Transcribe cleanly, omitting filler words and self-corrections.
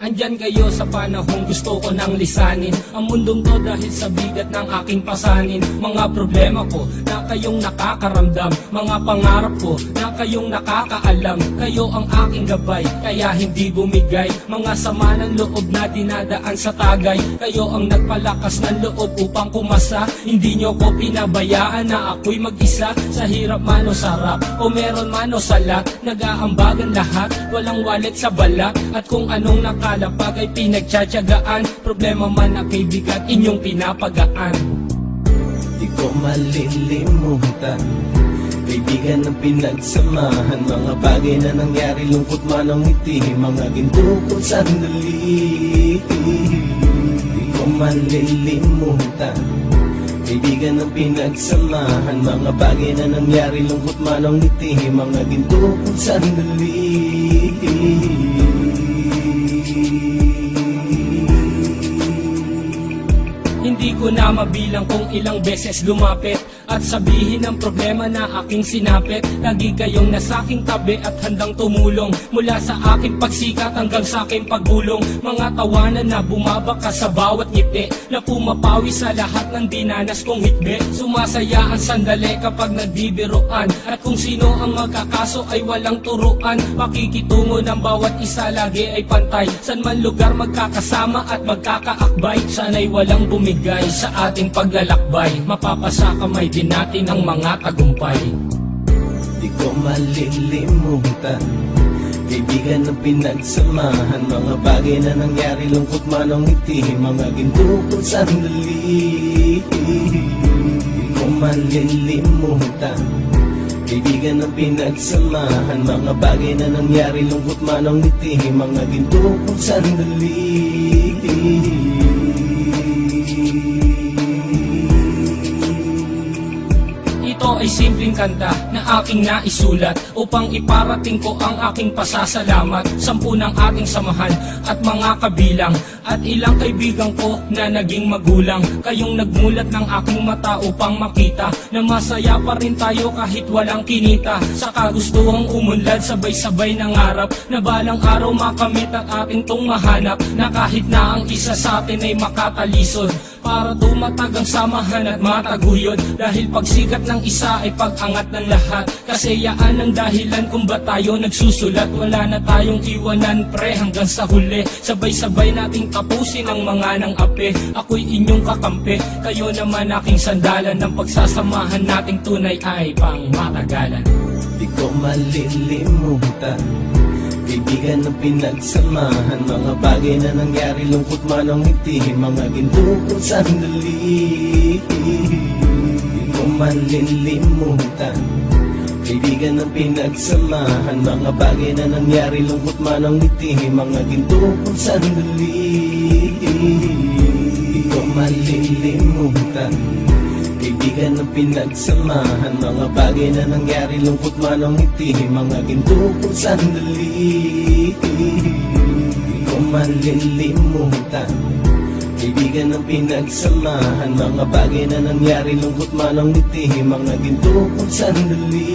Andyan kayo sa panahong gusto ko nang lisanin ang mundong to dahil sa bigat ng aking pasanin. Mga problema ko na kayong nakakaramdam, mga pangarap ko na kayong nakakaalam. Kayo ang aking gabay, kaya hindi bumigay. Mga sama ng loob na dinadaan sa tagay, kayo ang nagpalakas ng loob upang kumasa. Hindi nyo ko pinabayaan na ako'y mag-isa. Sa hirap man o sarap, o meron man o salat, nag-aambagan lahat, walang wallet sa balat. At kung anong nakalapag ay pinagtsatsagaan, problema man na kaibigan, inyong pinapagaan. Di ko malilimutan, kaibigan ng pinagsamahan, mga bagay na nangyari, lungkot man ang ngiti, mga ginto kong sandali. Di ko malilimutan, kaibigan ng pinagsamahan, mga bagay na nangyari, lungkot man ang ngiti, mga ginto kong sandali. Hindi ko na mabilang kung ilang beses lumapit at sabihin ang problema na aking sinapit. Lagi kayong nasa aking tabi at handang tumulong, mula sa aking pagsikat hanggang sa aking paggulong. Mga tawanan na bumabaka sa bawat ngiti, na pumapawi sa lahat ng dinanas kong hitbi. Sumasaya ang sandali kapag nagbibiruan, at kung sino ang magkakaso ay walang turuan. Pakikitungo ng bawat isa lagi ay pantay, san man lugar magkakasama at magkakaakbay. Sana'y walang bumigay sa ating paglalakbay, mapapasa kamay din natin ang mga tagumpay. Di ko malilimutan, kaibigan ng pinagsamahan, mga bagay na nangyari, lungkot man ang ngiti, mga ginto kong sandali. Di ko malilimutan, kaibigan ng pinagsamahan, mga bagay na nangyari, lungkot man ang ngiti, mga ginto kong sandali. Ito ay simpleng kanta na aking naisulat upang iparating ko ang aking pasasalamat. 10 ng ating samahan at mga kabilang, at ilang kaibigan ko na naging magulang. Kayong nagmulat ng aking mata upang makita na masaya pa rin tayo kahit walang kinita. Sa kagustuhang umunlad, sabay-sabay nangarap na balang araw makamit at ating tong mahanap, na kahit na ang isa sa atin ay makatalisod, para tumatag ang samahan at mataguyod. Dahil pagsikat ng isa ay pag-angat ng lahat, kasayaan ang dahilan kung ba tayo nagsusulat. Wala na tayong iwanan pre hanggang sa huli, sabay-sabay nating tapusin ang mga nang ape. Ako'y inyong kakampi, kayo naman aking sandalan, ng pagsasamahan nating tunay ay pang matagalan. Di ko malilimutan, kaibigan ng pinagsamahan, mga bagay na nangyari, lungkot man ang ngiti, mga ginto kong sandali. Di ko malilimutan, kaibigan ng pinagsamahan, mga bagay na nangyari, lungkot man ang ngiti, mga ginto kong sandali. Di ko malilimutan, kaibigan ng pinagsamahan, mga bagay na nangyari, lungkot man ang ngiti, mga ginto kong sandali. Di ko malilimutan, kaibigan ng pinagsamahan, mga bagay na nangyari, lungkot man ang ngiti, mga ginto kong sandali.